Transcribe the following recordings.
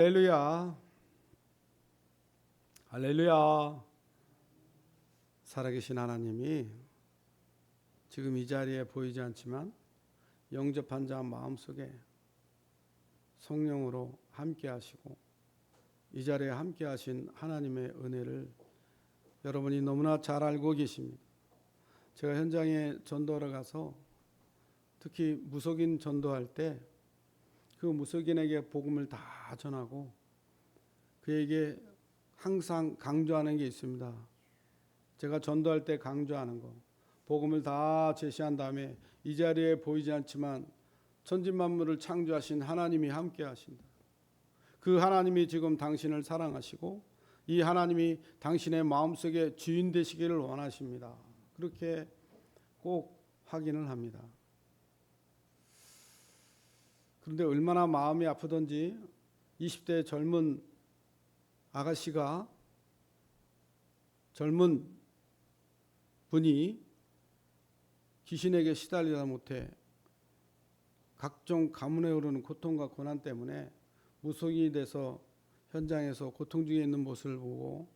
할렐루야, 할렐루야. 살아계신 하나님이 지금 이 자리에 보이지 않지만 영접한 자 마음속에 성령으로 함께 하시고 이 자리에 함께 하신 하나님의 은혜를 여러분이 너무나 잘 알고 계십니다. 제가 현장에 전도하러 가서 특히 무속인 전도할 때 그 무속인에게 복음을 다 전하고 그에게 항상 강조하는 게 있습니다. 제가 전도할 때 강조하는 거, 복음을 다 제시한 다음에 이 자리에 보이지 않지만 천지만물을 창조하신 하나님이 함께 하신다. 그 하나님이 지금 당신을 사랑하시고 이 하나님이 당신의 마음속에 주인 되시기를 원하십니다. 그렇게 꼭 확인을 합니다. 그런데 얼마나 마음이 아프던지 20대 젊은 아가씨가, 젊은 분이 귀신에게 시달리다 못해 각종 가문에 오르는 고통과 고난 때문에 무속인이 돼서 현장에서 고통 중에 있는 모습을 보고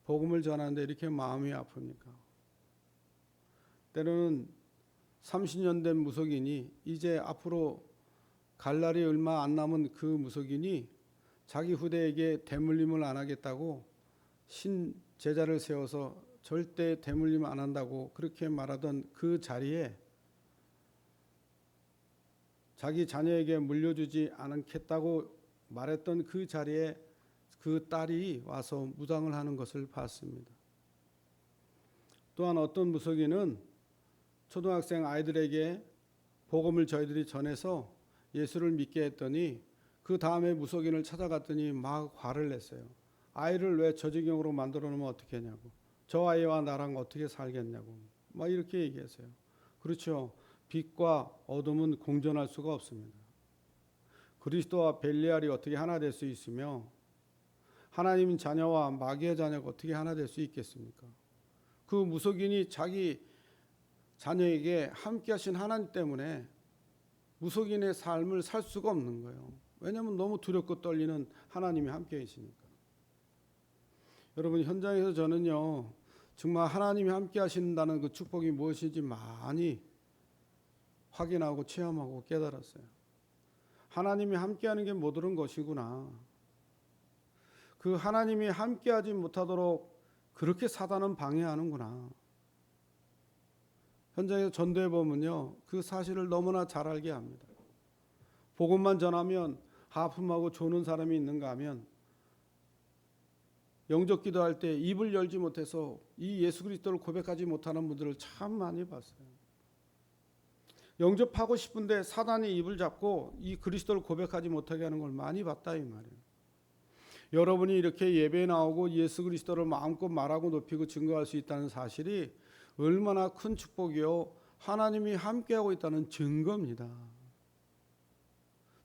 복음을 전하는데 이렇게 마음이 아픕니까? 때로는 30년 된 무속인이 이제 앞으로 갈 날이 얼마 안 남은 그 무속인이 자기 후대에게 대물림을 안 하겠다고 신 제자를 세워서 절대 대물림 안 한다고 그렇게 말하던 그 자리에 자기 자녀에게 물려주지 않겠다고 말했던 그 자리에 그 딸이 와서 무당을 하는 것을 봤습니다. 또한 어떤 무속인은 초등학생 아이들에게 복음을 저희들이 전해서 예수를 믿게 했더니 그 다음에 무속인을 찾아갔더니 막 화를 냈어요. 아이를 왜 저 지경으로 만들어 놓으면 어떻게 하냐고, 저 아이와 나랑 어떻게 살겠냐고 막 이렇게 얘기했어요. 그렇죠. 빛과 어둠은 공존할 수가 없습니다. 그리스도와 벨리알이 어떻게 하나 될 수 있으며 하나님 자녀와 마귀의 자녀가 어떻게 하나 될 수 있겠습니까? 그 무속인이 자기 자녀에게 함께 하신 하나님 때문에 무속인의 삶을 살 수가 없는 거예요. 왜냐하면 너무 두렵고 떨리는 하나님이 함께 계시니까. 여러분, 현장에서 저는요 정말 하나님이 함께 하신다는 그 축복이 무엇인지 많이 확인하고 체험하고 깨달았어요. 하나님이 함께하는 게 모든 것이구나. 그 하나님이 함께하지 못하도록 그렇게 사단은 방해하는구나. 현장에서 전도해 보면요 그 사실을 너무나 잘 알게 합니다. 복음만 전하면 하품하고 조는 사람이 있는가 하면 영접 기도할 때 입을 열지 못해서 이 예수 그리스도를 고백하지 못하는 분들을 참 많이 봤어요. 영접하고 싶은데 사단이 입을 잡고 이 그리스도를 고백하지 못하게 하는 걸 많이 봤다 이 말이에요. 여러분이 이렇게 예배에 나오고 예수 그리스도를 마음껏 말하고 높이고 증거할 수 있다는 사실이 얼마나 큰 축복이요 하나님이 함께하고 있다는 증거입니다.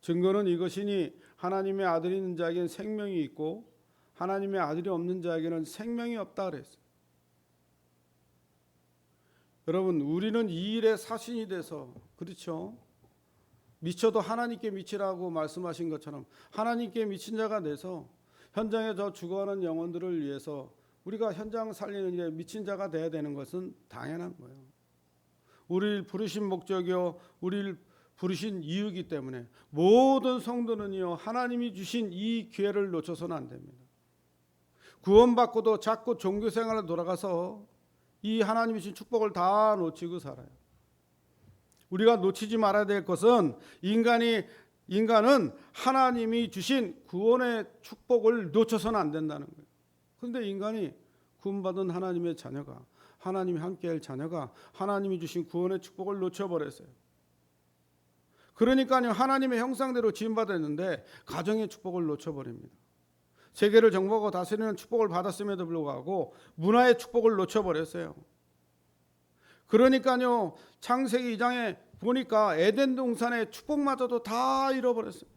증거는 이것이니 하나님의 아들이 있는 자에게는 생명이 있고 하나님의 아들이 없는 자에게는 생명이 없다 그랬어요. 여러분, 우리는 이 일에 사신이 돼서, 그렇죠? 미쳐도 하나님께 미치라고 말씀하신 것처럼 하나님께 미친 자가 돼서 현장에 저 죽어가는 영혼들을 위해서 우리가 현장 살리는 일에 미친 자가 돼야 되는 것은 당연한 거예요. 우리를 부르신 목적이요 우리를 부르신 이유이기 때문에 모든 성도는요 하나님이 주신 이 기회를 놓쳐서는 안 됩니다. 구원받고도 자꾸 종교생활에 돌아가서 이 하나님이 주신 축복을 다 놓치고 살아요. 우리가 놓치지 말아야 될 것은 인간은 하나님이 주신 구원의 축복을 놓쳐서는 안 된다는 거예요. 그런데 인간이 구원받은 하나님의 자녀가, 하나님이 함께할 자녀가 하나님이 주신 구원의 축복을 놓쳐버렸어요. 그러니까요 하나님의 형상대로 지음받았는데 가정의 축복을 놓쳐버립니다. 세계를 정복하고 다스리는 축복을 받았음에도 불구하고 문화의 축복을 놓쳐버렸어요. 그러니까요 창세기 2장에 보니까 에덴 동산의 축복마저도 다 잃어버렸어요.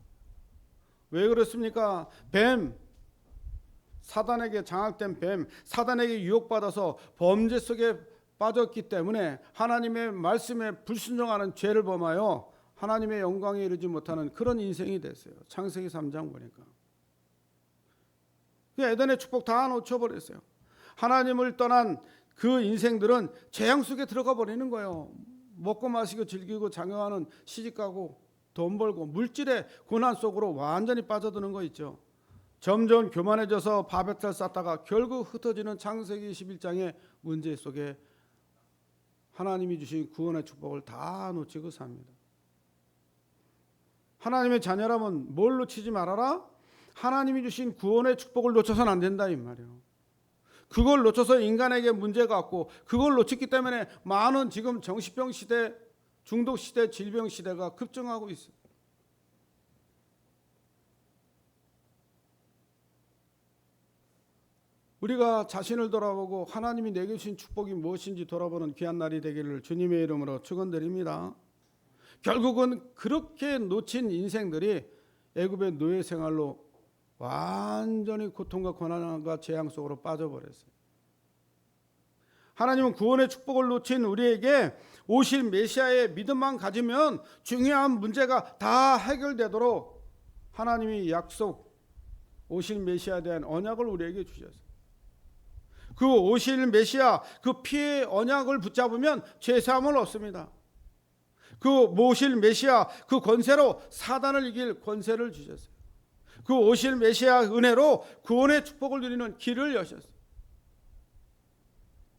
왜 그렇습니까? 사단에게 장악된 뱀, 사단에게 유혹받아서 범죄 속에 빠졌기 때문에 하나님의 말씀에 불순종하는 죄를 범하여 하나님의 영광에 이르지 못하는 그런 인생이 됐어요. 창세기 3장 보니까. 그 에덴의 축복 다 놓쳐버렸어요. 하나님을 떠난 그 인생들은 재앙 속에 들어가 버리는 거예요. 먹고 마시고 즐기고 장영하는 시집가고 돈 벌고 물질의 고난 속으로 완전히 빠져드는 거 있죠. 점점 교만해져서 바벨탑 쌓다가 결국 흩어지는 창세기 21장의 문제 속에 하나님이 주신 구원의 축복을 다 놓치고 삽니다. 하나님의 자녀라면 뭘 놓치지 말아라? 하나님이 주신 구원의 축복을 놓쳐서는 안 된다 이 말이에요. 그걸 놓쳐서 인간에게 문제가 왔고 그걸 놓쳤기 때문에 많은 지금 정신병 시대, 중독 시대, 질병 시대가 급증하고 있어요. 우리가 자신을 돌아보고 하나님이 내게 주신 축복이 무엇인지 돌아보는 귀한 날이 되기를 주님의 이름으로 축원드립니다. 결국은 그렇게 놓친 인생들이 애굽의 노예 생활로 완전히 고통과 고난과 재앙 속으로 빠져버렸어요. 하나님은 구원의 축복을 놓친 우리에게 오실 메시아의 믿음만 가지면 중요한 문제가 다 해결되도록 하나님이 약속 오실 메시아에 대한 언약을 우리에게 주셨어요. 그 오실 메시아 그 피의 언약을 붙잡으면 죄사함을 얻습니다. 그 오실 메시아 그 권세로 사단을 이길 권세를 주셨어요. 그 오실 메시아 은혜로 구원의 축복을 누리는 길을 여셨어요.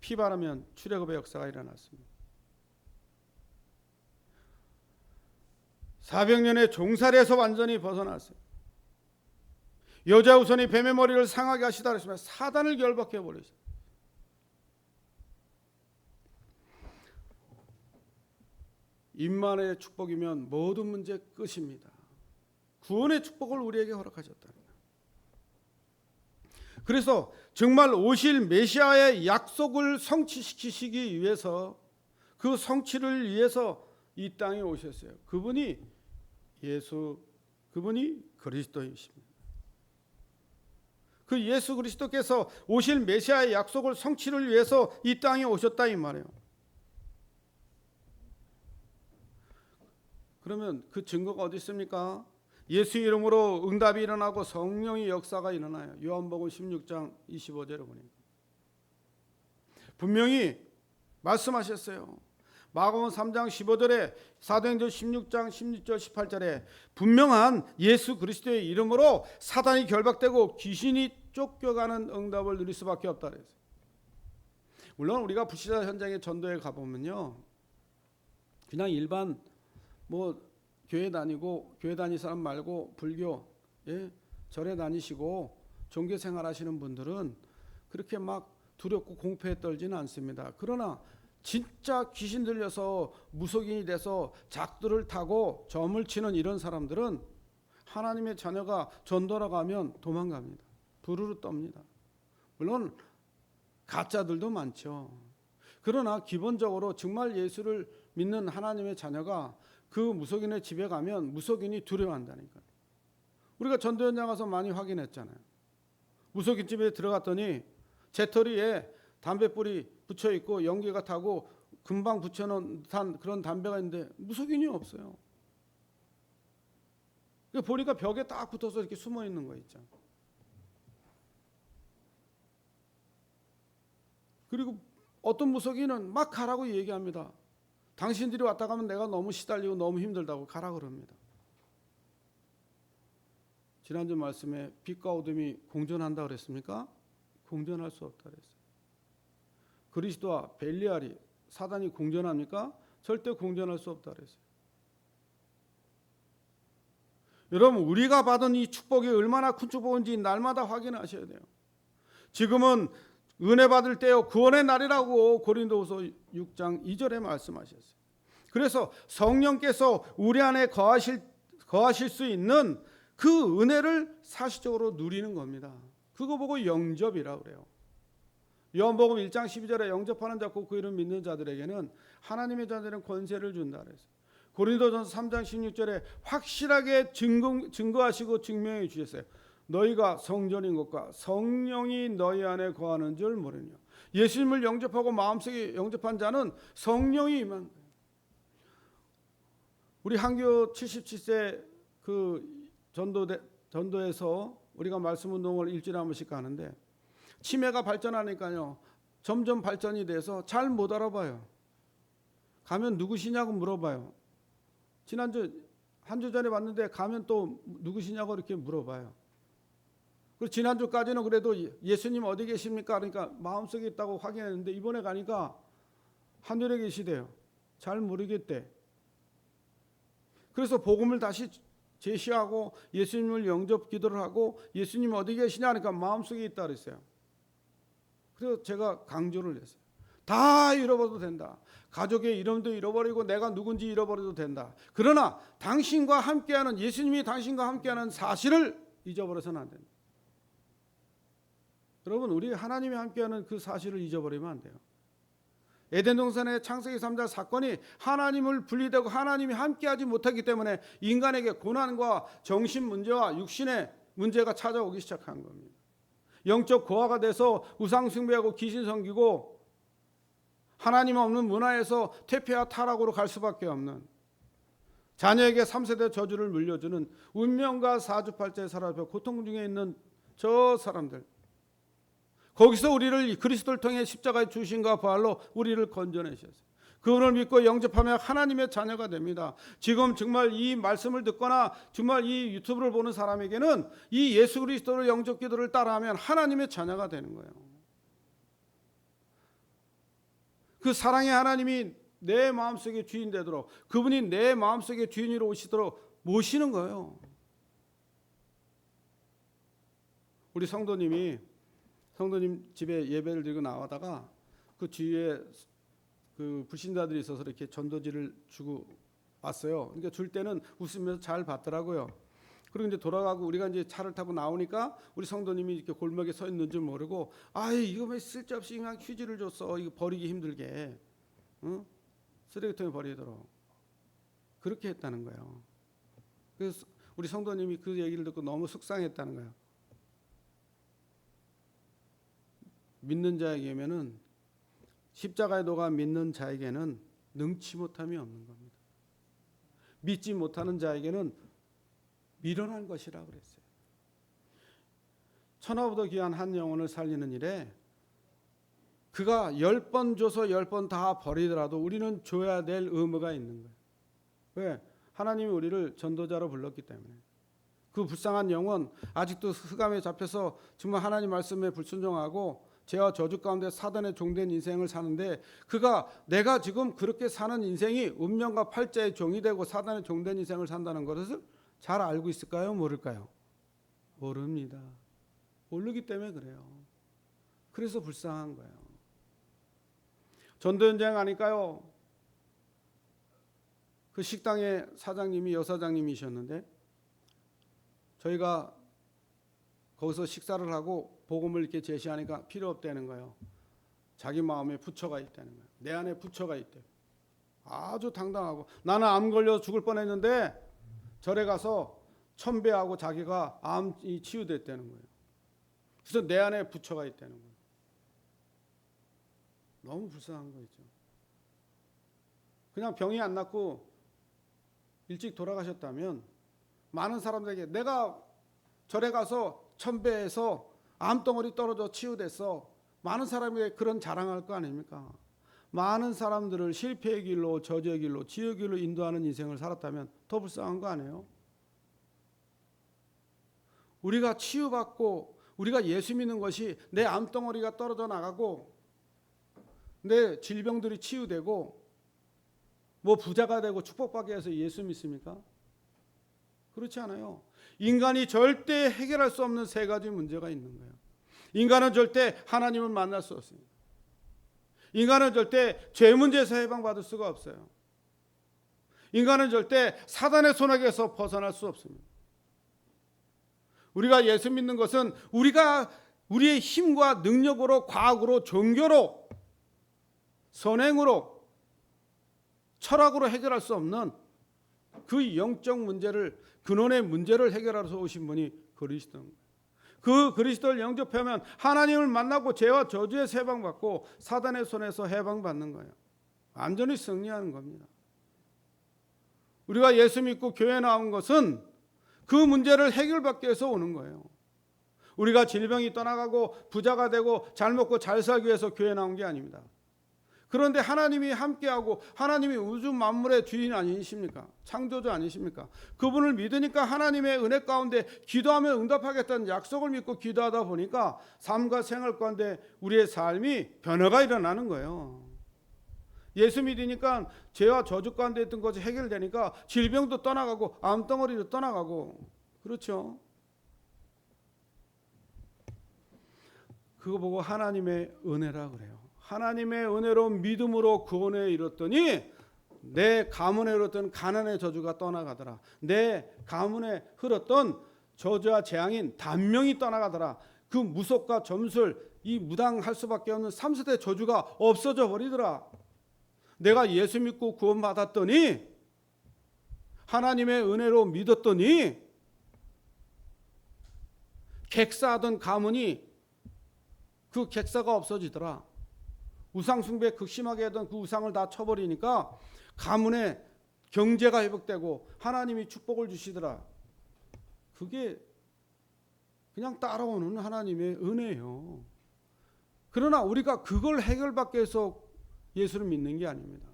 피 바르면 출애굽의 역사가 일어났습니다. 400년의 종살이에서 완전히 벗어났어요. 여자 우선이 뱀의 머리를 상하게 하시다 그랬으면 사단을 결박해 버리셨어요. 임만의 축복이면 모든 문제 끝입니다. 구원의 축복을 우리에게 허락하셨다. 그래서 정말 오실 메시아의 약속을 성취시키시기 위해서 그 성취를 위해서 이 땅에 오셨어요. 그분이 그리스도이십니다. 그 예수 그리스도께서 오실 메시아의 약속을 성취를 위해서 이 땅에 오셨다 이 말이에요. 그러면 그 증거가 어디 있습니까? 예수 이름으로 응답이 일어나고 성령의 역사가 일어나요. 요한복음 16장 25절에 보니까 분명히 말씀하셨어요. 마가복음 3장 15절에 사도행전 16장 16절 18절에 분명한 예수 그리스도의 이름으로 사단이 결박되고 귀신이 쫓겨가는 응답을 누릴 수밖에 없다 그랬어요. 물론 우리가 불시자 현장에 전도에 가보면요, 그냥 일반 교회 다니고 교회 다니는 사람 말고 불교 절에 다니시고 종교 생활하시는 분들은 그렇게 막 두렵고 공포에 떨지는 않습니다. 그러나 진짜 귀신 들려서 무속인이 돼서 작두를 타고 점을 치는 이런 사람들은 하나님의 자녀가 전도로 가면 도망갑니다. 부르르 떱니다. 물론 가짜들도 많죠. 그러나 기본적으로 정말 예수를 믿는 하나님의 자녀가 그 무속인의 집에 가면 무속인이 두려워한다니까요. 우리가 전도 현장 가서 많이 확인했잖아요. 무속인 집에 들어갔더니 재터리에 담배불이 붙여 있고 연기가 타고 금방 붙여놓은 그런 담배가 있는데 무속인이 없어요. 보니까 벽에 딱 붙어서 이렇게 숨어 있는 거 있죠. 그리고 어떤 무속인은 막 가라고 얘기합니다. 당신들이 왔다 가면 내가 너무 시달리고 너무 힘들다고 가라 그럽니다. 지난주 말씀에 빛과 어둠이 공존한다 그랬습니까? 공존할 수 없다 그랬어요. 그리스도와 벨리알이 사단이 공존합니까? 절대 공존할 수 없다 그랬어요. 여러분, 우리가 받은 이 축복이 얼마나 큰 축복인지 날마다 확인하셔야 돼요. 지금은 은혜 받을 때요 구원의 날이라고 고린도후서 6장 2절에 말씀하셨어요. 그래서 성령께서 우리 안에 거하실 수 있는 그 은혜를 사실적으로 누리는 겁니다. 그거 보고 영접이라고 그래요. 요한복음 1장 12절에 영접하는 자 곧 그 이름 믿는 자들에게는 하나님의 자들은 권세를 준다 그랬어요. 고린도전서 3장 16절에 확실하게 증거하시고 증명해 주셨어요. 너희가 성전인 것과 성령이 너희 안에 거하는 줄 모르냐. 예수님을 영접하고 마음속에 영접한 자는 성령이 임한 거예요. 우리 한교 77세 그 전도에서 우리가 말씀 운동을 일주일에 한 번씩 가는데 치매가 발전하니까요. 점점 발전이 돼서 잘 못 알아봐요. 가면 누구시냐고 물어봐요. 지난주 한 주 전에 봤는데 가면 또 누구시냐고 이렇게 물어봐요. 그리고 지난주까지는 그래도 예수님 어디 계십니까? 그러니까 마음속에 있다고 확인했는데 이번에 가니까 하늘에 계시대요. 잘 모르겠대. 그래서 복음을 다시 제시하고 예수님을 영접 기도를 하고 예수님 어디 계시냐 하니까 마음속에 있다 그랬어요. 그래서 제가 강조를 했어요. 다 잃어버려도 된다. 가족의 이름도 잃어버리고 내가 누군지 잃어버려도 된다. 그러나 당신과 함께하는 예수님이 당신과 함께하는 사실을 잊어버려서는 안 된다. 여러분 우리 하나님이 함께하는 그 사실을 잊어버리면 안 돼요. 에덴 동산의 창세기 3장 사건이 하나님을 분리되고 하나님이 함께하지 못하기 때문에 인간에게 고난과 정신 문제와 육신의 문제가 찾아오기 시작한 겁니다. 영적 고아가 돼서 우상 숭배하고 귀신 섬기고 하나님 없는 문화에서 퇴폐와 타락으로 갈 수밖에 없는 자녀에게 3세대 저주를 물려주는 운명과 사주팔자에 사로잡혀 고통 중에 있는 저 사람들, 거기서 우리를 그리스도를 통해 십자가의 주신과 부활로 우리를 건져내셨어요. 그분을 믿고 영접하며 하나님의 자녀가 됩니다. 지금 정말 이 말씀을 듣거나 정말 이 유튜브를 보는 사람에게는 이 예수 그리스도를 영접 기도를 따라하면 하나님의 자녀가 되는 거예요. 그 사랑의 하나님이 내 마음속에 주인 되도록 그분이 내 마음속에 주인으로 오시도록 모시는 거예요. 우리 성도님 집에 예배를 드리고 나오다가 그 주위에 그 불신자들이 있어서 이렇게 전도지를 주고 왔어요. 그러니까 줄 때는 웃으면서 잘 받더라고요. 그리고 이제 돌아가고 우리가 이제 차를 타고 나오니까 우리 성도님이 이렇게 골목에 서 있는 줄 모르고 이거 왜 쓸데없이 그냥 휴지를 줬어. 이거 버리기 힘들게. 응? 쓰레기통에 버리도록. 그렇게 했다는 거예요. 그래서 우리 성도님이 그 얘기를 듣고 너무 속상했다는 거예요. 믿는 자에게는 십자가에 녹아 믿는 자에게는 능치 못함이 없는 겁니다. 믿지 못하는 자에게는 미련한 것이라고 그랬어요. 천하보다 귀한 한 영혼을 살리는 일에 그가 10번 줘서 10번 다 버리더라도 우리는 줘야 될 의무가 있는 거예요. 왜? 하나님이 우리를 전도자로 불렀기 때문에. 그 불쌍한 영혼 아직도 흑암에 잡혀서 정말 하나님 말씀에 불순종하고 죄와 저주 가운데 사단의 종된 인생을 사는데 그가 내가 지금 그렇게 사는 인생이 운명과 팔자의 종이 되고 사단의 종된 인생을 산다는 것을 잘 알고 있을까요? 모를까요? 모릅니다. 모르기 때문에 그래요. 그래서 불쌍한 거예요. 전도 현장 아닐까요? 그 식당의 사장님이 여사장님이셨는데 저희가 거기서 식사를 하고 복음을 이렇게 제시하니까 필요 없다는 거예요. 자기 마음에 부처가 있다는 거예요. 내 안에 부처가 있대. 아주 당당하고 나는 암 걸려 죽을 뻔했는데 절에 가서 천배하고 자기가 암이 치유됐다는 거예요. 그래서 내 안에 부처가 있다는 거예요. 너무 불쌍한 거 있죠. 그냥 병이 안 낫고 일찍 돌아가셨다면 많은 사람들에게 내가 절에 가서 천배에서 암덩어리 떨어져 치유됐어. 많은 사람에게 그런 자랑할 거 아닙니까? 많은 사람들을 실패의 길로 저주의 길로 지옥의 길로 인도하는 인생을 살았다면 더 불쌍한 거 아니에요? 우리가 치유받고 우리가 예수 믿는 것이 내 암덩어리가 떨어져 나가고 내 질병들이 치유되고 뭐 부자가 되고 축복받게 해서 예수 믿습니까? 그렇지 않아요. 인간이 절대 해결할 수 없는 세 가지 문제가 있는 거예요. 인간은 절대 하나님을 만날 수 없습니다. 인간은 절대 죄 문제에서 해방받을 수가 없어요. 인간은 절대 사단의 손아귀에서 벗어날 수 없습니다. 우리가 예수 믿는 것은 우리가 우리의 힘과 능력으로 과학으로 종교로 선행으로 철학으로 해결할 수 없는 그 영적 문제를 근원의 문제를 해결하러 오신 분이 그리스도입니다. 그 그리스도를 영접하면 하나님을 만나고 죄와 저주에서 해방받고 사단의 손에서 해방받는 거예요. 완전히 승리하는 겁니다. 우리가 예수 믿고 교회 나온 것은 그 문제를 해결받기 위해서 오는 거예요. 우리가 질병이 떠나가고 부자가 되고 잘 먹고 잘 살기 위해서 교회 나온 게 아닙니다. 그런데 하나님이 함께하고 하나님이 우주 만물의 주인 아니십니까? 창조주 아니십니까? 그분을 믿으니까 하나님의 은혜 가운데 기도하면 응답하겠다는 약속을 믿고 기도하다 보니까 삶과 생활 가운데 우리의 삶이 변화가 일어나는 거예요. 예수 믿으니까 죄와 저주 가운데 있던 것이 해결되니까 질병도 떠나가고 암덩어리도 떠나가고, 그렇죠? 그거 보고 하나님의 은혜라 그래요. 하나님의 은혜로 믿음으로 구원에 이뤘더니 내 가문에 흘렀던 가난의 저주가 떠나가더라. 내 가문에 흘렀던 저주와 재앙인 단명이 떠나가더라. 그 무속과 점술, 이 무당할 수밖에 없는 3세대 저주가 없어져 버리더라. 내가 예수 믿고 구원받았더니, 하나님의 은혜로 믿었더니 객사하던 가문이 그 객사가 없어지더라. 우상 숭배 극심하게 하던 그 우상을 다 쳐버리니까 가문의 경제가 회복되고 하나님이 축복을 주시더라. 그게 그냥 따라오는 하나님의 은혜예요. 그러나 우리가 그걸 해결받기 위해서 예수를 믿는 게 아닙니다.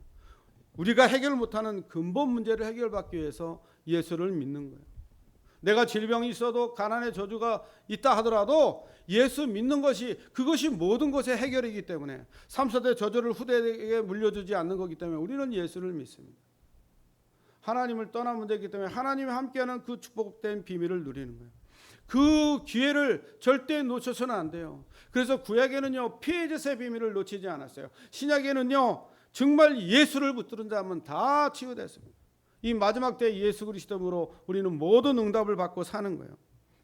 우리가 해결 못하는 근본 문제를 해결받기 위해서 예수를 믿는 거예요. 내가 질병이 있어도 가난의 저주가 있다 하더라도 예수 믿는 것이, 그것이 모든 것의 해결이기 때문에 3세대 저주를 후대에게 물려주지 않는 거기 때문에 우리는 예수를 믿습니다. 하나님을 떠난 문제이기 때문에 하나님이 함께하는 그 축복된 비밀을 누리는 거예요. 그 기회를 절대 놓쳐서는 안 돼요. 그래서 구약에는요, 피해제사의 비밀을 놓치지 않았어요. 신약에는요, 정말 예수를 붙드는 자면 다 치유됐습니다. 이 마지막 때 예수 그리스도로 우리는 모든 응답을 받고 사는 거예요.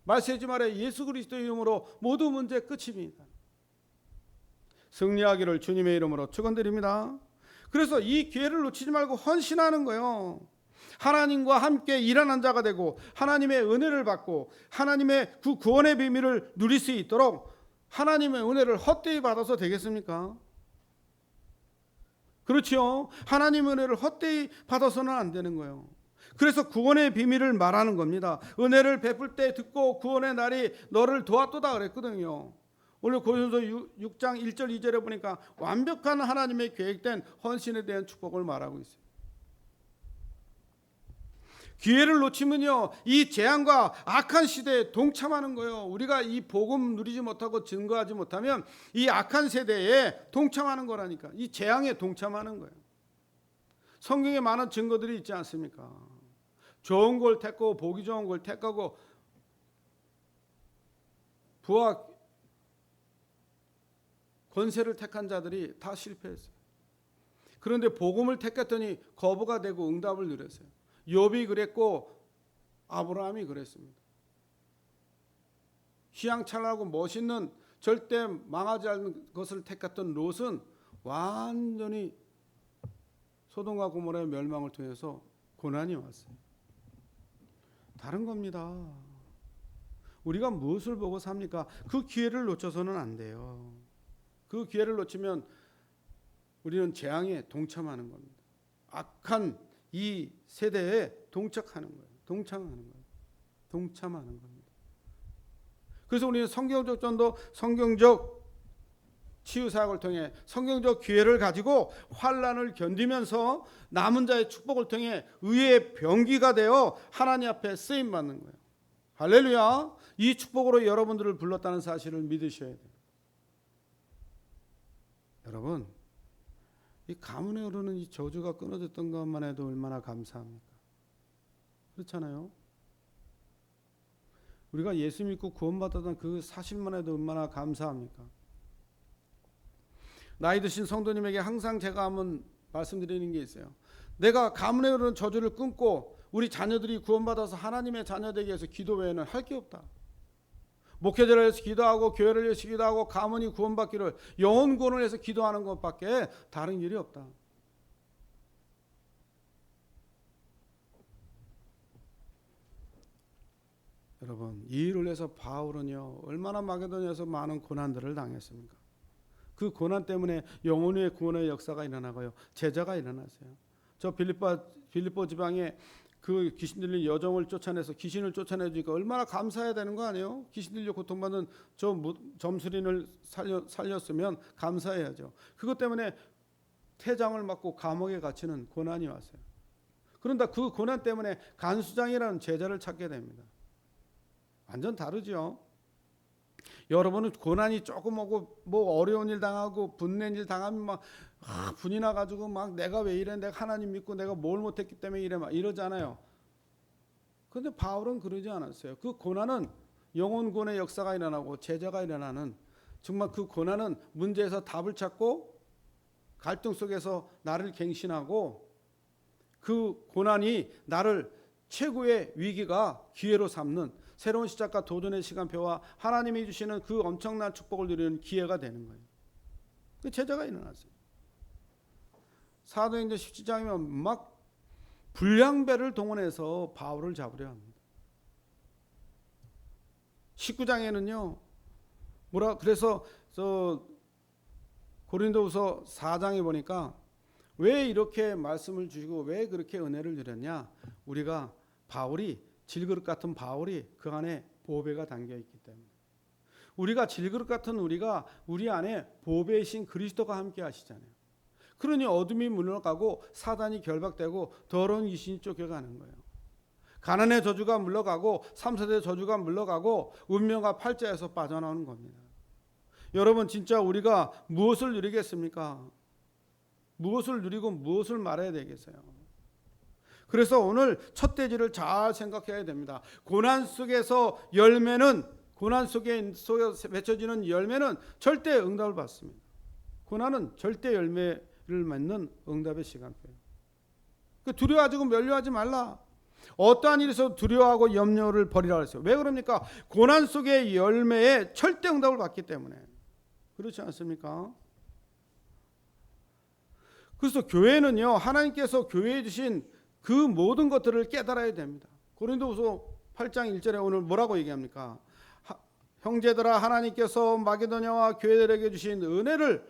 말세지 말에 예수 그리스도 이름으로 모든 문제 끝입니다. 승리하기를 주님의 이름으로 축원드립니다. 그래서 이 기회를 놓치지 말고 헌신하는 거예요. 하나님과 함께 일하는 자가 되고 하나님의 은혜를 받고 하나님의 그 구원의 비밀을 누릴 수 있도록 하나님의 은혜를 헛되이 받아서 되겠습니까? 그렇죠. 하나님의 은혜를 헛되이 받아서는 안 되는 거예요. 그래서 구원의 비밀을 말하는 겁니다. 은혜를 베풀 때 듣고 구원의 날이 너를 도왔도다 그랬거든요. 오늘 고린도서 6장 1절 2절에 보니까 완벽한 하나님의 계획된 헌신에 대한 축복을 말하고 있어요. 기회를 놓치면요, 이 재앙과 악한 시대에 동참하는 거예요. 우리가 이 복음 누리지 못하고 증거하지 못하면 이 악한 세대에 동참하는 거라니까. 이 재앙에 동참하는 거예요. 성경에 많은 증거들이 있지 않습니까? 좋은 걸 택하고 보기 좋은 걸 택하고 부와 권세를 택한 자들이 다 실패했어요. 그런데 복음을 택했더니 거부가 되고 응답을 누렸어요. 욥이 그랬고 아브라함이 그랬습니다. 휘황찬란하고 멋있는 절대 망하지 않는 것을 택했던 롯은 완전히 소돔과 고모라의 멸망을 통해서 고난이 왔어요. 다른 겁니다. 우리가 무엇을 보고 삽니까? 그 기회를 놓쳐서는 안 돼요. 그 기회를 놓치면 우리는 재앙에 동참하는 겁니다. 악한 이 세대에 동참하는 거예요. 동참하는 겁니다. 그래서 우리는 성경적 전도, 성경적 치유 사역을 통해 성경적 기회를 가지고 환난을 견디면서 남은 자의 축복을 통해 의의 병기가 되어 하나님 앞에 쓰임 받는 거예요. 할렐루야. 이 축복으로 여러분들을 불렀다는 사실을 믿으셔야 돼요. 여러분, 이 가문에 오르는 이 저주가 끊어졌던 것만 해도 얼마나 감사합니까? 그렇잖아요. 우리가 예수 믿고 구원받았던 그 사실만 해도 얼마나 감사합니까? 나이 드신 성도님에게 항상 제가 한번 말씀드리는 게 있어요. 내가 가문에 오르는 저주를 끊고 우리 자녀들이 구원받아서 하나님의 자녀 되기 위해서 기도 외에는 할 게 없다. 목회자를 위해서 기도하고 교회를 위해서 기도하고 가문이 구원받기를 영혼 구원을 위해서 기도하는 것밖에 다른 일이 없다. 여러분, 이 일을 위해서 바울은요 얼마나 마게도냐에서 많은 고난들을 당했습니까? 그 고난 때문에 영혼의 구원의 역사가 일어나고요 제자가 일어났어요. 저 빌립보 지방에 그 귀신 들린 여종을 쫓아내서 귀신을 쫓아내주니까 얼마나 감사해야 되는 거 아니에요? 귀신 들려 고통받는 저 점술인을 살렸으면 감사해야죠. 그것 때문에 태장을 맞고 감옥에 갇히는 고난이 왔어요. 그런데 그 고난 때문에 간수장이라는 제자를 찾게 됩니다. 완전 다르죠. 여러분은 고난이 조금 오고 뭐 어려운 일 당하고 분낸 일 당하면 막 분이 나가지고 막 내가 왜 이래, 내가 하나님 믿고 내가 뭘 못했기 때문에 이래, 막 이러잖아요. 그런데 바울은 그러지 않았어요. 그 고난은 영혼구원의 역사가 일어나고 제자가 일어나는, 정말 그 고난은 문제에서 답을 찾고 갈등 속에서 나를 갱신하고, 그 고난이 나를 최고의 위기가 기회로 삼는 새로운 시작과 도전의 시간표와 하나님이 주시는 그 엄청난 축복을 누리는 기회가 되는 거예요. 그 제자가 일어났어요. 사도행전 17장이면 막 불량배를 동원해서 바울을 잡으려 합니다. 19장에는요 그래서 고린도후서 4장에 보니까 왜 이렇게 말씀을 주시고 왜 그렇게 은혜를 드렸냐, 우리가 바울이 질그릇 같은 바울이 그 안에 보배가 담겨 있기 때문에, 우리가 질그릇 같은 우리가 우리 안에 보배이신 그리스도가 함께 하시잖아요. 그러니 어둠이 물러가고 사단이 결박되고 더러운 귀신이 쫓겨가는 거예요. 가난의 저주가 물러가고 3세대 저주가 물러가고 운명과 팔자에서 빠져나오는 겁니다. 여러분, 진짜 우리가 무엇을 누리겠습니까? 무엇을 누리고 무엇을 말해야 되겠어요? 그래서 오늘 첫 대지를 잘 생각해야 됩니다. 고난 속에서 맺혀지는 열매는 절대 응답을 받습니다. 고난은 절대 열매를 맺는 응답의 시간표예요. 두려워하고 면류하지 말라. 어떠한 일에서 두려워하고 염려를 버리라 그랬어요. 왜 그럽니까? 고난 속의 열매에 절대 응답을 받기 때문에. 그렇지 않습니까? 그래서 교회는요, 하나님께서 교회에 주신 그 모든 것들을 깨달아야 됩니다. 고린도후서 8장 1절에 오늘 뭐라고 얘기합니까? 형제들아, 하나님께서 마게도냐와 교회들에게 주신 은혜를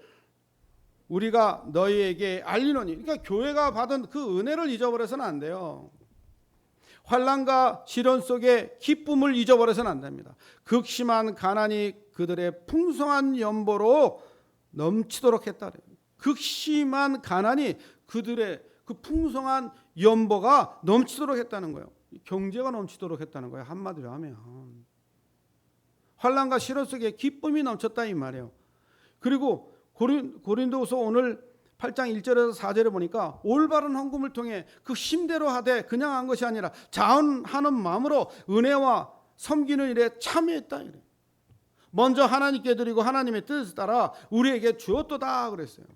우리가 너희에게 알리노니. 그러니까 교회가 받은 그 은혜를 잊어버려서는 안 돼요. 환난과 시련 속에 기쁨을 잊어버려서는 안 됩니다. 극심한 가난이 그들의 풍성한 연보로 넘치도록 했다. 극심한 가난이 그들의 그 풍성한 연보가 넘치도록 했다는 거예요. 경제가 넘치도록 했다는 거예요. 한마디로 하면 환난과 시련 속에 기쁨이 넘쳤다 이 말이에요. 그리고 고린도후서 오늘 8장 1절에서 4절에 보니까 올바른 헌금을 통해 그 힘대로 하되 그냥 한 것이 아니라 자원하는 마음으로 은혜와 섬기는 일에 참여했다 이래. 먼저 하나님께 드리고 하나님의 뜻을 따라 우리에게 주었도다 그랬어요.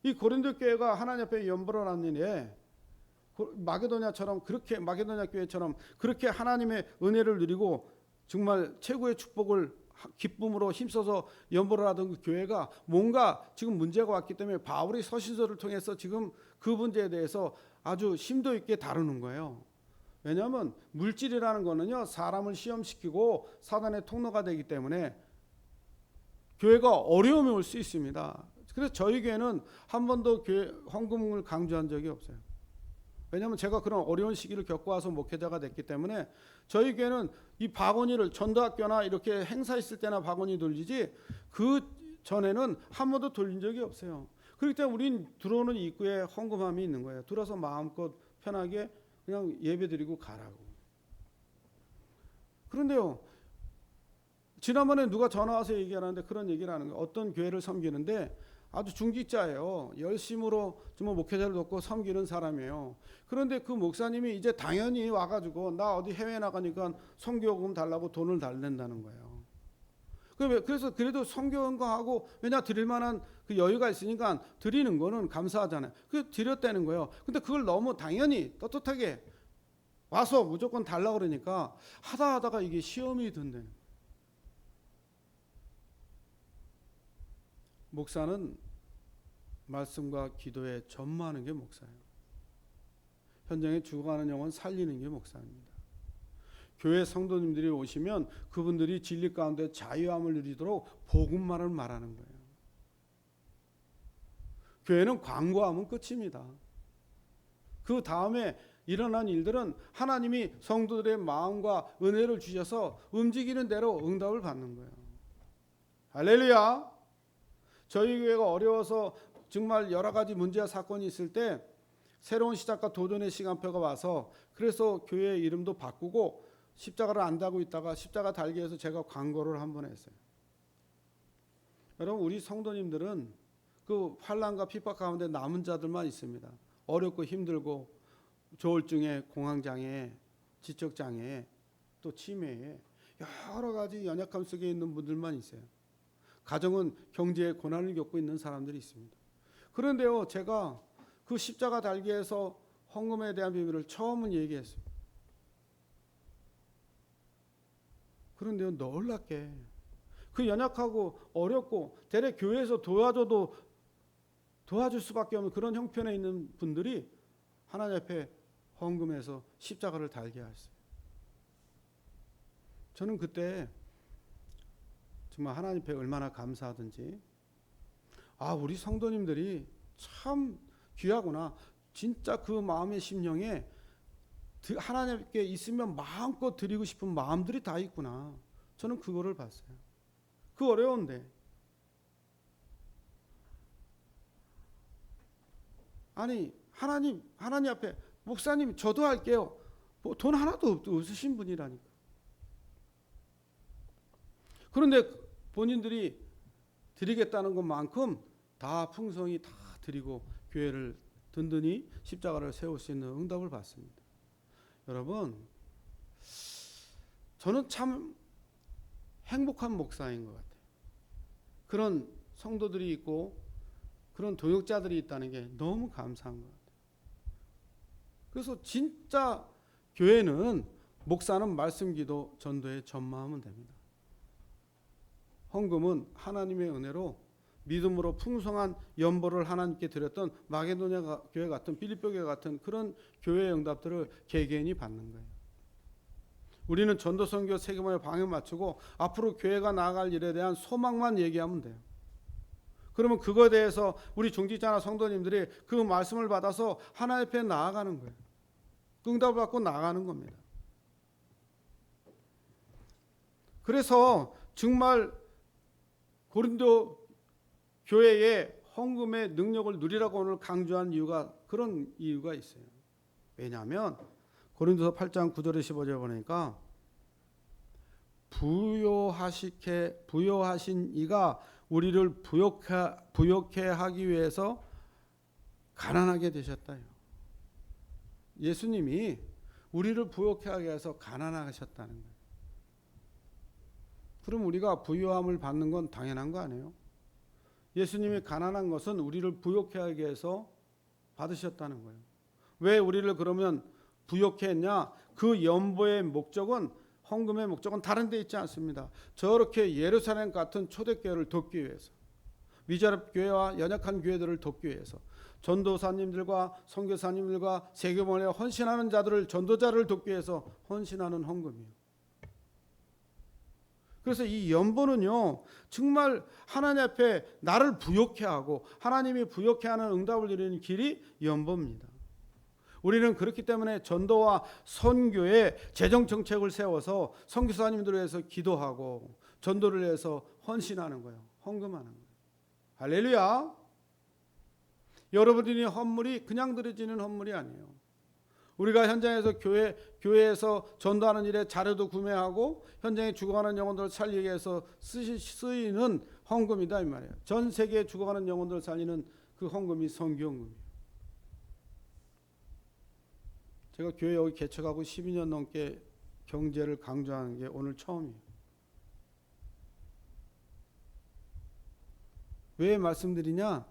이 고린도 교회가 하나님 앞에 연보를 하는 일에 마게도냐 교회처럼 그렇게 하나님의 은혜를 누리고 정말 최고의 축복을 기쁨으로 힘써서 연보를 하던 그 교회가 뭔가 지금 문제가 왔기 때문에 바울이 서신서를 통해서 지금 그 문제에 대해서 아주 심도 있게 다루는 거예요. 왜냐하면 물질이라는 거는요, 사람을 시험시키고 사단의 통로가 되기 때문에 교회가 어려움이 올 수 있습니다. 그래서 저희 교회는 한 번도 교회 헌금을 강조한 적이 없어요. 왜냐하면 제가 그런 어려운 시기를 겪고 와서 목회자가 됐기 때문에 저희 교회는 이 박원희를 전도학교나 이렇게 행사 있을 때나 박원희 돌리지 그 전에는 한 번도 돌린 적이 없어요. 그렇기 때문에 우린 들어오는 입구에 헌금함이 있는 거예요. 들어서 마음껏 편하게 그냥 예배드리고 가라고. 그런데요, 지난번에 누가 전화 와서 얘기하는데 그런 얘기를 하는 거예요. 어떤 교회를 섬기는데 아주 중직자예요. 열심으로 정말 목회자를 돕고 섬기는 사람이에요. 그런데 그 목사님이 이제 당연히 와가지고 나 어디 해외 나가니까 선교금 달라고 돈을 달랜다는 거예요. 그래서 그래도 선교금하고 왜냐 드릴 만한 그 여유가 있으니까 드리는 거는 감사하잖아요. 그래서 드렸다는 거예요. 근데 그걸 너무 당연히 떳떳하게 와서 무조건 달라고 그러니까 하다가 이게 시험이 든다는 거예요. 목사는 말씀과 기도에 전무하는 게 목사예요. 현장에 죽어가는 영혼 살리는 게 목사입니다. 교회 성도님들이 오시면 그분들이 진리 가운데 자유함을 누리도록 복음만을 말하는 거예요. 교회는 광고하면 끝입니다. 그 다음에 일어난 일들은 하나님이 성도들의 마음과 은혜를 주셔서 움직이는 대로 응답을 받는 거예요. 할렐루야. 저희 교회가 어려워서 정말 여러 가지 문제와 사건이 있을 때 새로운 시작과 도전의 시간표가 와서 그래서 교회 이름도 바꾸고 십자가를 안 달고 있다가 십자가 달기 위해서 제가 광고를 한번 했어요. 여러분, 우리 성도님들은 그 환난과 핍박 가운데 남은 자들만 있습니다. 어렵고 힘들고 조울증에, 공황장애, 지적장애, 또 치매에 여러 가지 연약함 속에 있는 분들만 있어요. 가정은 경제의 고난을 겪고 있는 사람들이 있습니다. 그런데요, 제가 그 십자가 달기에서 헌금에 대한 비밀을 처음은 얘기했어요. 그런데요, 놀랍게 그 연약하고 어렵고 대래 교회에서 도와줘도 도와줄 수밖에 없는 그런 형편에 있는 분들이 하나님 앞에 헌금해서 십자가를 달게 하셨어요. 저는 그때 정말 하나님 앞에 얼마나 감사하든지, 우리 성도님들이 참 귀하구나. 진짜 그 마음의 심령에 하나님께 있으면 마음껏 드리고 싶은 마음들이 다 있구나. 저는 그거를 봤어요. 그 어려운데. 아니, 하나님 앞에 목사님 저도 할게요. 뭐 돈 하나도 없으신 분이라니까. 그런데 본인들이 드리겠다는 것만큼 다 풍성히 다 드리고 교회를 든든히 십자가를 세울 수 있는 응답을 받습니다. 여러분, 저는 참 행복한 목사인 것 같아요. 그런 성도들이 있고 그런 동역자들이 있다는 게 너무 감사한 것 같아요. 그래서 진짜 교회는 목사는 말씀, 기도, 전도에 전무하면 됩니다. 헌금은 하나님의 은혜로 믿음으로 풍성한 연보를 하나님께 드렸던 마게도냐 교회 같은 빌립보 교회 같은 그런 교회의 응답들을 개개인이 받는 거예요. 우리는 전도 선교 세계만에 방향 맞추고 앞으로 교회가 나아갈 일에 대한 소망만 얘기하면 돼요. 그러면 그거에 대해서 우리 중직자나 성도님들이 그 말씀을 받아서 하나님 앞에 나아가는 거예요. 응답을 받고 나아가는 겁니다. 그래서 정말 고린도 교회의 헌금의 능력을 누리라고 오늘 강조한 이유가 그런 이유가 있어요. 왜냐하면 고린도서 8장 9절에 15절에 보니까 부요하신 이가 우리를 부요케 하기 위해서 가난하게 되셨다요. 예수님이 우리를 부요케 하기 위해서 가난하셨다는 거예요. 그럼 우리가 부요함을 받는 건 당연한 거 아니에요? 예수님이 가난한 것은 우리를 부요케 하기 위해서 받으셨다는 거예요. 왜 우리를 그러면 부요케 했냐? 그 연보의 목적은, 헌금의 목적은 다른 데 있지 않습니다. 저렇게 예루살렘 같은 초대교회를 돕기 위해서, 미자립 교회와 연약한 교회들을 돕기 위해서, 전도사님들과 선교사님들과 세계번에 헌신하는 자들을, 전도자를 돕기 위해서 헌신하는 헌금이에요. 그래서 이 연보는요, 정말 하나님 앞에 나를 부요케 하고 하나님이 부요케 하는 응답을 드리는 길이 연보입니다. 우리는 그렇기 때문에 전도와 선교에 재정 정책을 세워서 선교사님들을 위해서 기도하고 전도를 위해서 헌신하는 거예요. 헌금하는 거예요. 할렐루야. 여러분들이 헌물이 그냥 드려지는 헌물이 아니에요. 우리가 현장에서 교회에서 전도하는 일에 자료도 구매하고 현장에 죽어가는 영혼들을 살리기 위해서 쓰이는 헌금이다 이 말이에요. 전 세계에 죽어가는 영혼들을 살리는 그 헌금이 선교헌금이에요. 제가 교회 여기 개척하고 12년 넘게 경제를 강조하는 게 오늘 처음이에요. 왜 말씀드리냐?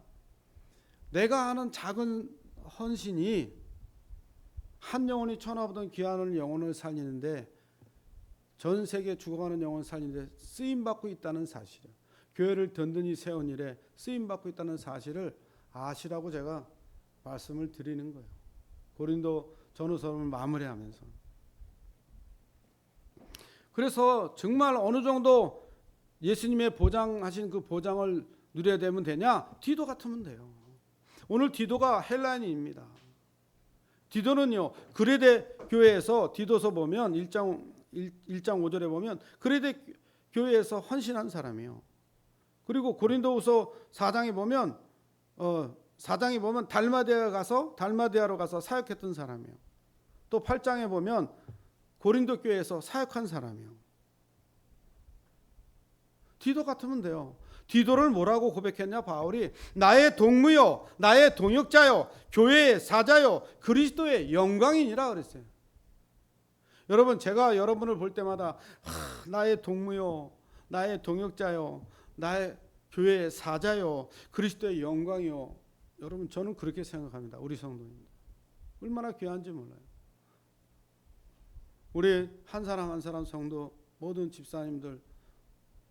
내가 하는 작은 헌신이 한 영혼이 천하보다 귀한 영혼을 살리는데, 전 세계 죽어가는 영혼을 살리는데 쓰임받고 있다는 사실이에요. 교회를 든든히 세운 일에 쓰임받고 있다는 사실을 아시라고 제가 말씀을 드리는 거예요. 고린도 전후서를 마무리하면서. 그래서 정말 어느 정도 예수님의 보장하신 그 보장을 누려야 되면 되냐? 디도 같으면 돼요. 오늘 디도가 헬라인입니다. 디도는요, 그레데 교회에서 디도서 보면 1장 5절에 보면 그레데 교회에서 헌신한 사람이에요. 그리고 고린도후서 4장에 보면 4장에 보면 달마데아로 가서 사역했던 사람이에요. 또 8장에 보면 고린도 교회에서 사역한 사람이에요. 디도 같으면 돼요. 디도를 뭐라고 고백했냐? 바울이 나의 동무요, 나의 동역자요, 교회의 사자요, 그리스도의 영광이니라 그랬어요. 여러분, 제가 여러분을 볼 때마다 나의 동무요, 나의 동역자요, 나의 교회의 사자요, 그리스도의 영광이요. 여러분, 저는 그렇게 생각합니다. 우리 성도입니다. 얼마나 귀한지 몰라요. 우리 한 사람 한 사람 성도, 모든 집사님들,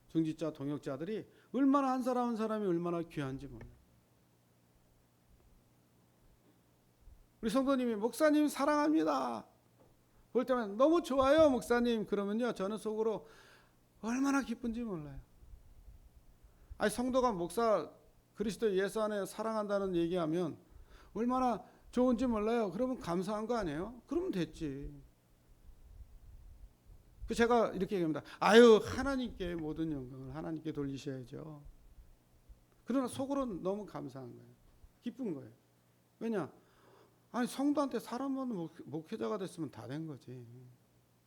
중직자, 동역자들이 얼마나 한 사람 한 사람이 얼마나 귀한지 몰라요. 우리 성도님이 목사님 사랑합니다. 볼 때만 너무 좋아요 목사님 그러면요, 저는 속으로 얼마나 기쁜지 몰라요. 아니, 성도가 목사 그리스도 예수 안에 사랑한다는 얘기하면 얼마나 좋은지 몰라요. 그러면 감사한 거 아니에요? 그러면 됐지. 제가 이렇게 얘기합니다. 아유, 하나님께 모든 영광을 하나님께 돌리셔야죠. 그러나 속으로는 너무 감사한 거예요. 기쁜 거예요. 왜냐? 아니, 성도한테 사람만 목회자가 됐으면 다 된 거지.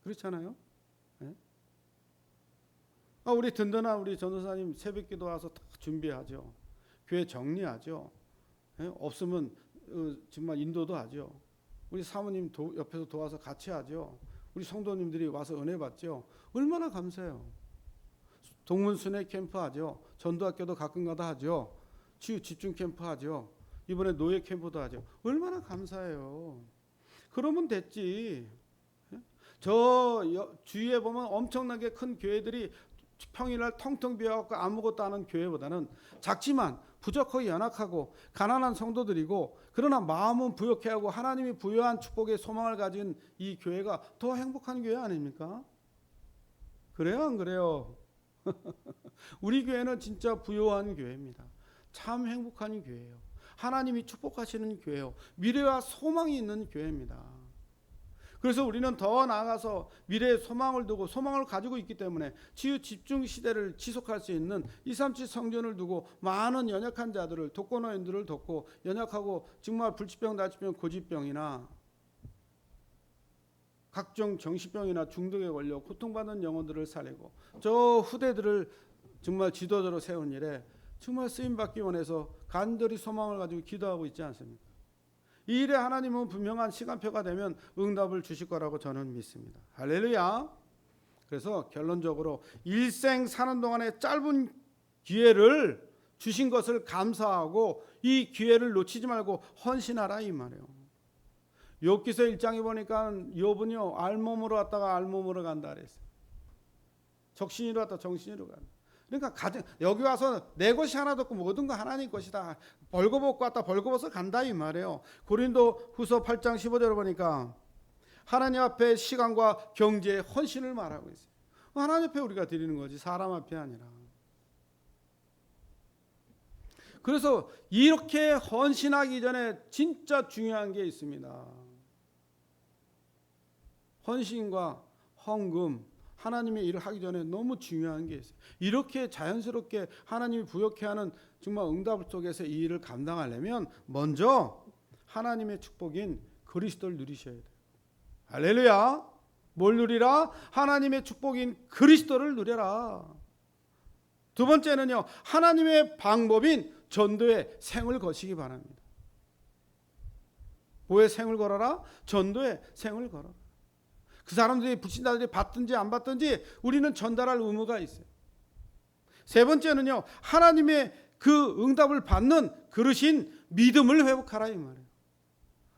그렇잖아요? 네? 우리 든든한 우리 전도사님 새벽기도 와서 다 준비하죠. 교회 정리하죠. 네? 없으면 정말 인도도 하죠. 우리 사모님 옆에서 도와서 같이 하죠. 우리 성도님들이 와서 은혜 받죠. 얼마나 감사해요. 동문순회 캠프 하죠. 전도학교도 가끔가다 하죠. 치유 집중 캠프 하죠. 이번에 노예 캠프도 하죠. 얼마나 감사해요. 그러면 됐지. 저 주위에 보면 엄청나게 큰 교회들이 평일날 텅텅 비어갖고 아무것도 안 하는 교회보다는 작지만 부족하고 연약하고 가난한 성도들이고, 그러나 마음은 부욕해 하고 하나님이 부여한 축복의 소망을 가진 이 교회가 더 행복한 교회 아닙니까? 그래요, 안 그래요? 우리 교회는 진짜 부요한 교회입니다. 참 행복한 교회예요. 하나님이 축복하시는 교회예요. 미래와 소망이 있는 교회입니다. 그래서 우리는 더 나아가서 미래의 소망을 두고 소망을 가지고 있기 때문에 치유 집중 시대를 지속할 수 있는 237 성전을 두고 많은 연약한 자들을, 독거노인들을 돕고, 연약하고 정말 불치병, 나치병, 고지병이나 각종 정신병이나 중독에 걸려 고통받는 영혼들을 살리고, 저 후대들을 정말 지도자로 세운 일에 정말 쓰임받기 원해서 간절히 소망을 가지고 기도하고 있지 않습니까? 이 일에 하나님은 분명한 시간표가 되면 응답을 주실 거라고 저는 믿습니다. 할렐루야. 그래서 결론적으로 일생 사는 동안에 짧은 기회를 주신 것을 감사하고 이 기회를 놓치지 말고 헌신하라 이 말이에요. 욥기서 1장에 보니까 욥은요, 알몸으로 왔다가 알몸으로 간다 그랬어요. 적신이로 왔다 정신이로 간다. 그러니까 여기 와서 내 것이 하나도 없고 모든 거 하나님 것이다. 벌거벗고 왔다 벌거벗어 간다 이 말이에요. 고린도 후서 8장 15절을 보니까 하나님 앞에 시간과 경제의 헌신을 말하고 있어요. 하나님 앞에 우리가 드리는 거지 사람 앞에 아니라. 그래서 이렇게 헌신하기 전에 진짜 중요한 게 있습니다. 헌신과 헌금, 하나님의 일을 하기 전에 너무 중요한 게 있어요. 이렇게 자연스럽게 하나님이 부욕해 하는 정말 응답 속에서 이 일을 감당하려면 먼저 하나님의 축복인 그리스도를 누리셔야 돼요. 할렐루야. 뭘 누리라? 하나님의 축복인 그리스도를 누려라. 두 번째는요, 하나님의 방법인 전도의 생을 거시기 바랍니다. 뭐에 생을 걸어라? 전도의 생을 걸어라. 그 사람들이 불신자들이 받든지 안 받든지 우리는 전달할 의무가 있어요. 세 번째는요, 하나님의 그 응답을 받는 그릇인 믿음을 회복하라 이 말이에요.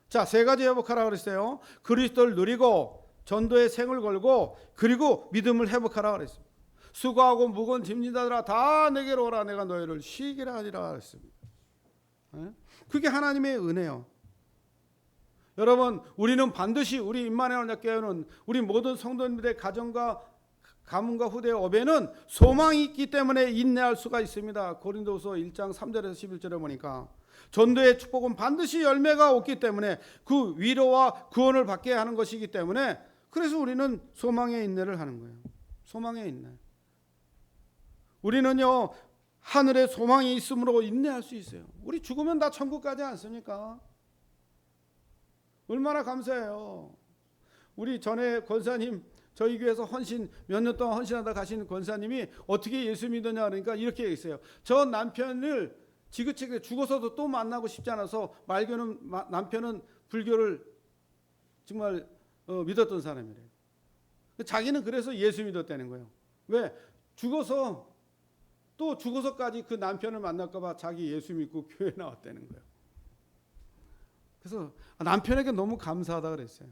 자, 세 가지 회복하라 그랬어요. 그리스도를 누리고, 전도의 생을 걸고, 그리고 믿음을 회복하라 그랬어요. 수고하고 무거운 짐진 자들아 다 내게로 오라, 내가 너희를 쉬게 하리라 그랬습니다. 그게 하나님의 은혜요. 여러분, 우리는 반드시 우리 임마누엘 언약교회는 우리 모든 성도님들의 가정과 가문과 후대의 업에는 소망이 있기 때문에 인내할 수가 있습니다. 고린도후서 1장 3절에서 11절에 보니까 전도의 축복은 반드시 열매가 없기 때문에 그 위로와 구원을 받게 하는 것이기 때문에 그래서 우리는 소망의 인내를 하는 거예요. 소망의 인내. 우리는요 하늘에 소망이 있으므로 인내할 수 있어요. 우리 죽으면 다 천국 가지 않습니까? 얼마나 감사해요. 우리 전에 권사님 저희 교회에서 헌신 몇 년 동안 헌신하다 가신 권사님이 어떻게 예수 믿었냐 그러니까 이렇게 얘기했어요. 저 남편을 지긋지긋 죽어서도 또 만나고 싶지 않아서 남편은 불교를 정말 믿었던 사람이래요. 자기는 그래서 예수 믿었다는 거예요. 왜? 죽어서까지 그 남편을 만날까 봐 자기 예수 믿고 교회 나왔다는 거예요. 그래서 남편에게 너무 감사하다 그랬어요.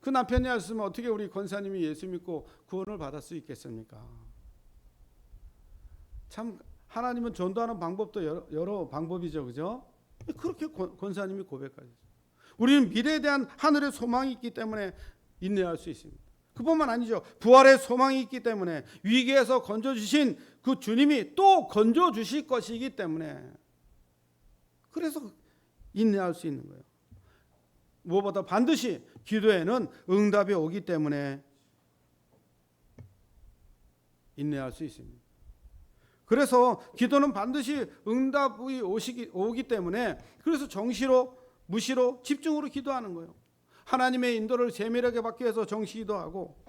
그 남편이 없으면 어떻게 우리 권사님이 예수 믿고 구원을 받을 수 있겠습니까? 참 하나님은 전도하는 방법도 여러 방법이죠, 그죠? 그렇게 권사님이 고백하셨어요. 우리는 미래에 대한 하늘의 소망이 있기 때문에 인내할 수 있습니다. 그뿐만 아니죠. 부활의 소망이 있기 때문에 위기에서 건져주신 그 주님이 또 건져주실 것이기 때문에 그래서 인내할 수 있는 거예요. 무엇보다 반드시 기도에는 응답이 오기 때문에 인내할 수 있습니다. 그래서 기도는 반드시 응답이 오기 때문에 그래서 정시로 무시로 집중으로 기도하는 거예요. 하나님의 인도를 세밀하게 받기 위해서 정시기도 하고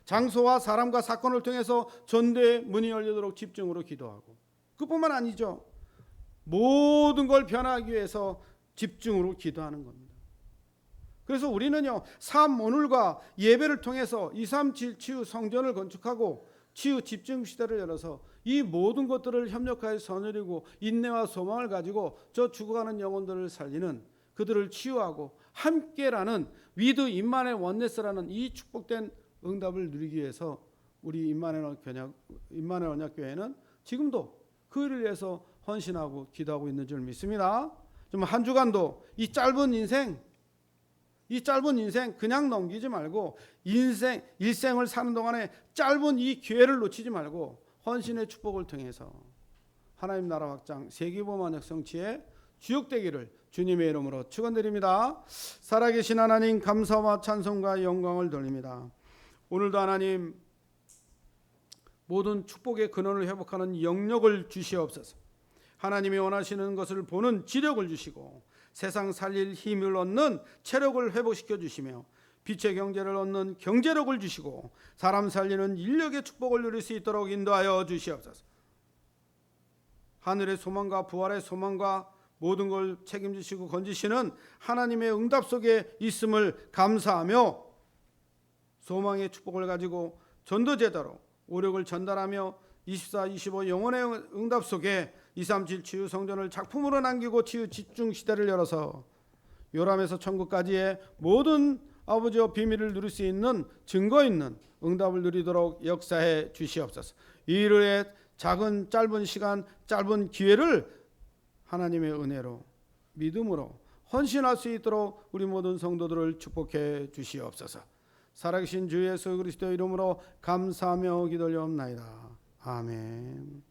장소와 사람과 사건을 통해서 전도의 문이 열리도록 집중으로 기도하고 그뿐만 아니죠. 모든 걸 변화하기 위해서 집중으로 기도하는 겁니다. 그래서 우리는요 3오늘과 예배를 통해서 237 치유 성전을 건축하고 치유 집중 시대를 열어서 이 모든 것들을 협력하여 선을 인내와 소망을 가지고 저 죽어가는 영혼들을 살리는 그들을 치유하고 함께라는 위드 임마누엘 원네스라는 이 축복된 응답을 누리기 위해서 우리 임마누엘 언약교회는 지금도 그 일을 위해서 헌신하고 기도하고 있는 줄 믿습니다. 좀 한 주간도 이 짧은 인생 그냥 넘기지 말고 일생을 사는 동안에 짧은 이 기회를 놓치지 말고 헌신의 축복을 통해서 하나님 나라 확장 세계보만 성취에 주역되기를 주님의 이름으로 축원드립니다. 살아계신 하나님 감사와 찬송과 영광을 돌립니다. 오늘도 하나님 모든 축복의 근원을 회복하는 영역을 주시옵소서. 하나님이 원하시는 것을 보는 지력을 주시고 세상 살릴 힘을 얻는 체력을 회복시켜 주시며 빛의 경제를 얻는 경제력을 주시고 사람 살리는 인력의 축복을 누릴 수 있도록 인도하여 주시옵소서. 하늘의 소망과 부활의 소망과 모든 걸 책임지시고 건지시는 하나님의 응답 속에 있음을 감사하며 소망의 축복을 가지고 전도제자로 오력을 전달하며 24, 25 영혼의 응답 속에 237 치유 성전을 작품으로 남기고 치유 집중 시대를 열어서 요람에서 천국까지의 모든 아버지의 비밀을 누릴 수 있는 증거 있는 응답을 누리도록 역사해 주시옵소서. 이 일의 작은 짧은 시간 짧은 기회를 하나님의 은혜로 믿음으로 헌신할 수 있도록 우리 모든 성도들을 축복해 주시옵소서. 살아계신 주 예수 그리스도 이름으로 감사하며 기도하옵나이다. 아멘.